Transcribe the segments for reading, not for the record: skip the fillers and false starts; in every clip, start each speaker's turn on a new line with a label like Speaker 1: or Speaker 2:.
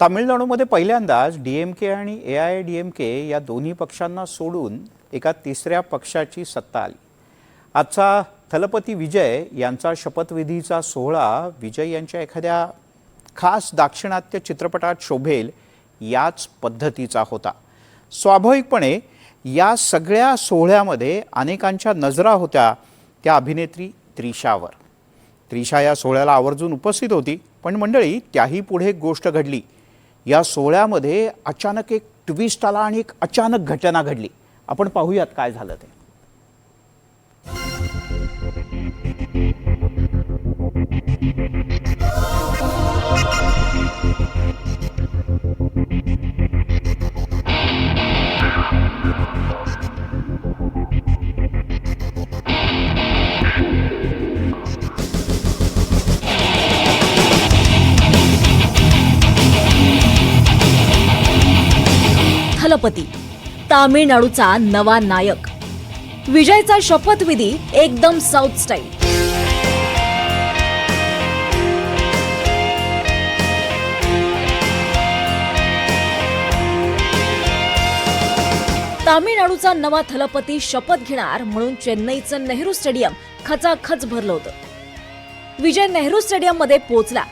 Speaker 1: तामिळनाडूमध्ये पहिल्यांदाच डीएमके आणि एआयएडीएमके या दोन्ही पक्षांना सोडून एका तिसऱ्या पक्षाची सत्ता आली। आजचा थलपती विजय यांचा शपथविधीचा सोहळा विजय यांच्या एखाद्या खास दाक्षिणात्य चित्रपटात शोभेल याच पद्धतीचा होता। स्वाभाविकपणे या सगळ्या सोहळ्यामध्ये अनेकांच्या नजरा होत्या त्या अभिनेत्री त्रिशावर। त्रिशा या सोहळ्याला आवर्जून उपस्थित होती, पण मंडळी त्याही पुढे एक गोष्ट घडली। या सोहळ्यामध्ये अचानक एक ट्विस्ट आला आणि एक अचानक घटना घडली। आपण पाहूयात काय झालं ते।
Speaker 2: थलपती तामिळनाडूचा नवा नायक विजयचा शपथविधी एकदम साऊथ स्टाईल। तामिळनाडूचा नवा थलपती शपथ घेणार म्हणून चेन्नईचं नेहरू स्टेडियम खचाखच भरलं होतं। विजय नेहरू स्टेडियम मध्ये पोहोचला,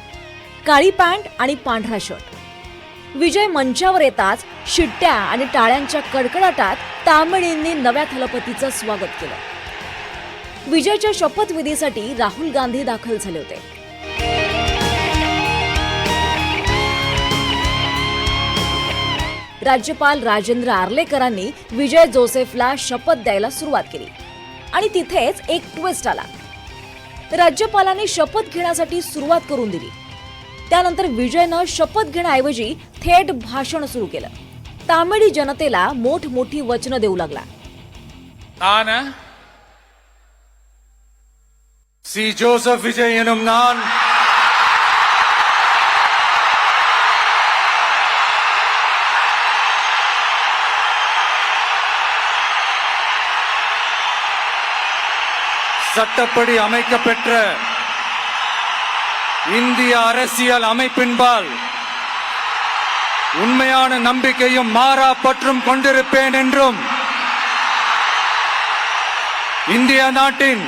Speaker 2: काळी पॅन्ट आणि पांढरा शर्ट। विजय मंचावर येताच शिट्ट्या आणि टाळ्यांच्या कडकडाटात तामिळींनी नव्या थलपतीचं स्वागत केलं। विजयच्या शपथविधीसाठी राहुल गांधी दाखल झाले होते। राज्यपाल राजेंद्र आर्लेकरांनी विजय जोसेफला शपथ द्यायला सुरुवात केली आणि तिथेच एक ट्विस्ट आला। राज्यपालांनी शपथ घेण्यासाठी सुरुवात करून दिली। त्यानंतर विजयनं शपथ घेण्याऐवजी थेट भाषण सुरू केलं। तामिळी जनतेला मोठमोठी वचनं देऊ लागला।
Speaker 3: सी जोसेफ विजय एनुम नान சட்டப்படி அமைக்கப்பெற்ற இந்திய அரசியல் அமைப்பின்பால் உண்மையான நம்பிக்கையும் மாறா பற்றும் கொண்டிருப்பேன் என்றும் इंडिया नाटिन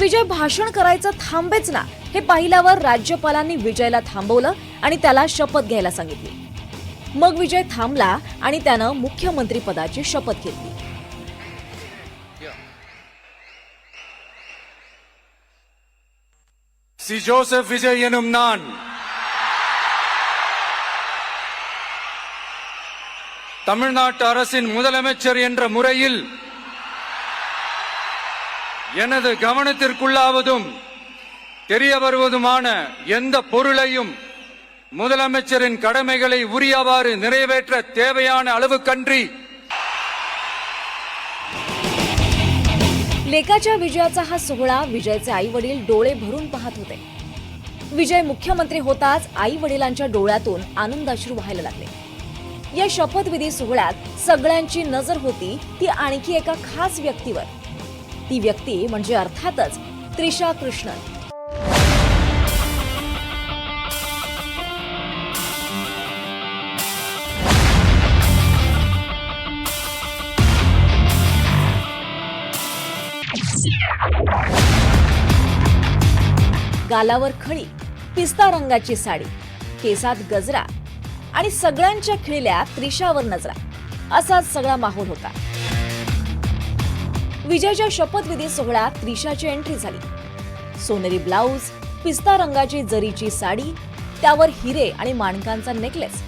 Speaker 2: विजय भाषण करायचं थांबेच ना हे पाहिल्यावर राज्यपालांनी विजयला थांबवलं आणि त्याला शपथ घ्यायला सांगितली। मग विजय थांबला आणि त्यानं मुख्यमंत्री पदाची शपथ घेतली।
Speaker 3: सी जोसेफ विजय एनुम नान தமிழ்நாட்டு அரசின் முதலமைச்சர் என்ற முறையில் எனது கவனத்திற்குள்ளாவதும் தெரிய வருவதுமான எந்த பொருளையும் முதலமைச்சரின் கடமைகளை உரியவாறு நிறைவேற்ற தேவையான அளவுக்கன்றி
Speaker 2: लेकाच्या विजयाचा हा सोहळा विजयचे आई वडील डोळे भरून पाहत होते। विजय मुख्यमंत्री होताच आई वडिलांच्या डोळ्यातून आनंदाश्रू व्हायला लागले। या शपथविधी सोहळ्यात सगळ्यांची नजर होती ती आणखी एका खास व्यक्तीवर। ती व्यक्ती म्हणजे अर्थातच त्रिशा कृष्णन। गालावर खळी, पिस्ता रंगाची साडी, केसात गजरा आणि सगळ्यांच्या खिळल्या त्रिशावर नजरा, असाच सगळा माहोल होता। विजयच्या शपथविधी सोहळ्यात त्रिशाची एंट्री झाली। सोनेरी ब्लाउज, पिस्ता रंगाची जरीची साडी, त्यावर हिरे आणि माणकांचा नेकलेस,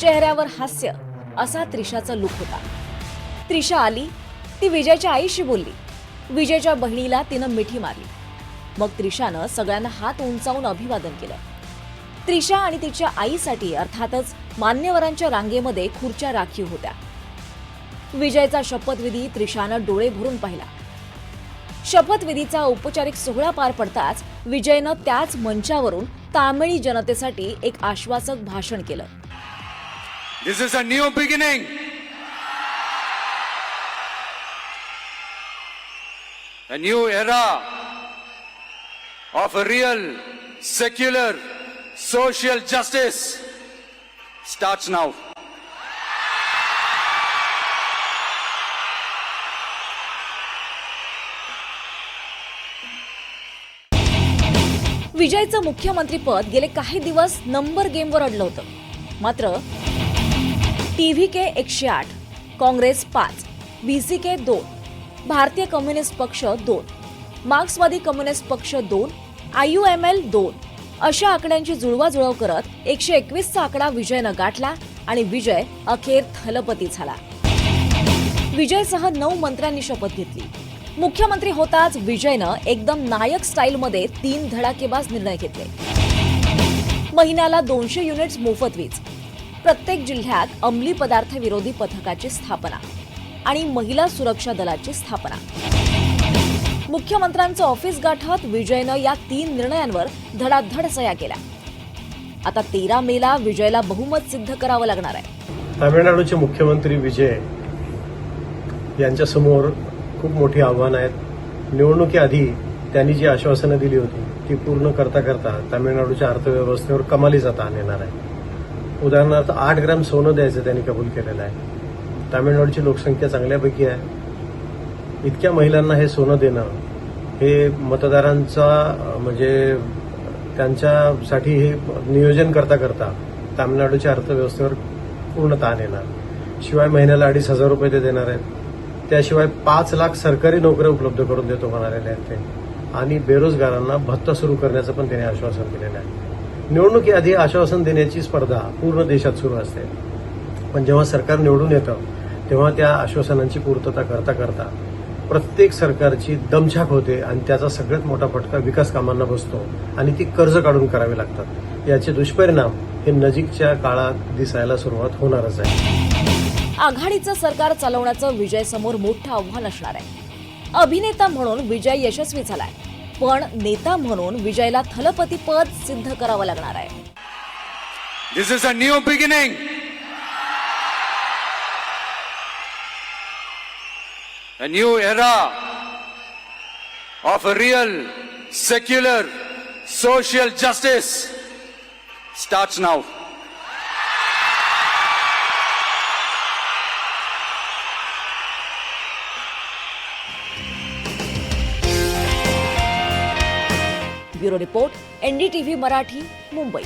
Speaker 2: चेहऱ्यावर हास्य, असा त्रिशाचा लुक होता। त्रिशा आली, ती विजयच्या आईशी बोलली। विजयच्या बहिणीला तिनं मिठी मारली। मग त्रिशानं सगळ्यांना हात उंचावून अभिवादन केलं। त्रिशा आणि तिच्या आईसाठी अर्थातच मान्यवरांच्या रांगेमध्ये खुर्च्या राखीव होत्या। विजयचा शपथविधी त्रिशानं डोळे भरून पाहिला। शपथविधीचा औपचारिक सोहळा पार पडताच विजयनं त्याच मंचावरून तामिळी जनतेसाठी एक आश्वासक भाषण केलं।
Speaker 3: This is a new beginning, a new era of a real, secular, social justice starts now.
Speaker 2: विजयचं मुख्यमंत्रीपद गेले काही दिवस नंबर गेमवर अडलं होतं. मात्र TVK 108, काँग्रेस 5, VCK 2, भारतीय कम्युनिस्ट पक्ष 2, मार्क्सवादी कम्युनिस्ट पक्ष 2, IUML 2 अशा आकड्यांची जुळवाजुळव करत 121चा आकडा विजयनं गाठला आणि विजय अखेर थलपती झाला. विजयसह 9 मंत्र्यांनी शपथ घेतली. मुख्यमंत्री होताच विजयनं एकदम नायक स्टाईलमध्ये 3 धडाकेबाज निर्णय घेतले. महिन्याला 200 युनिट्स मोफत वीज, प्रत्येक जिल्ह्यात अंमली पदार्थ विरोधी पथकाची स्थापना आणि महिला सुरक्षा दलाची स्थापना. मुख्यमंत्र्यांचं ऑफिस गाठत विजयनं या 3 निर्णयांवर धडाधड सह्या केल्या. आता 13 मेला विजयला बहुमत सिद्ध करावं लागणार आहे.
Speaker 4: तामिळनाडूचे मुख्यमंत्री विजय यांच्यासमोर खूप मोठी आव्हानं आहेत. निवडणुकीआधी त्यांनी जी आश्वासनं दिली होती ती पूर्ण करता करता तामिळनाडूच्या अर्थव्यवस्थेवर कमालीचा ताण येणार आहे. उदाहरणार्थ 8 ग्रॅम सोनं द्यायचं त्यांनी कबूल केलेलं आहे. तामिळनाडूची लोकसंख्या चांगल्यापैकी आहे. इतक्या महिलांना हे सोनं देणं हे मतदारांचा म्हणजे त्यांच्यासाठी हे नियोजन करता करता तामिळनाडूच्या अर्थव्यवस्थेवर पूर्ण ताण येणार. शिवाय महिन्याला 2,500 रुपये ते देणार आहेत. त्याशिवाय 5 लाख सरकारी नोकऱ्या उपलब्ध करून देतो म्हणालेले आहेत ते. आणि बेरोजगारांना भत्ता सुरू करण्याचं पण त्यांनी आश्वासन दिलेलं आहे. निवडणुकीआधी आश्वासन देण्याची स्पर्धा पूर्ण देशात सुरू असते. पण जेव्हा सरकार निवडून येतं तेव्हा त्या आश्वासनांची पूर्तता करता करता प्रत्येक सरकारची दमछाक होते आणि त्याचा सगळ्यात मोठा फटका विकास कामांना बसतो आणि ती कर्ज काढून करावी लागतात. याचे दुष्परिणाम हे नजीकच्या काळात दिसायला सुरुवात होणारच आहे.
Speaker 2: आघाडीचं सरकार चालवण्याचं विजय समोर मोठं आव्हान असणार आहे. अभिनेता म्हणून विजय यशस्वी झालाय, पण नेता म्हणून विजयला थलपती पद सिद्ध करावं लागणार आहे.
Speaker 3: This is a new beginning. A new era of a real, secular, social justice starts now.
Speaker 2: Bureau report, NDTV Marathi, Mumbai.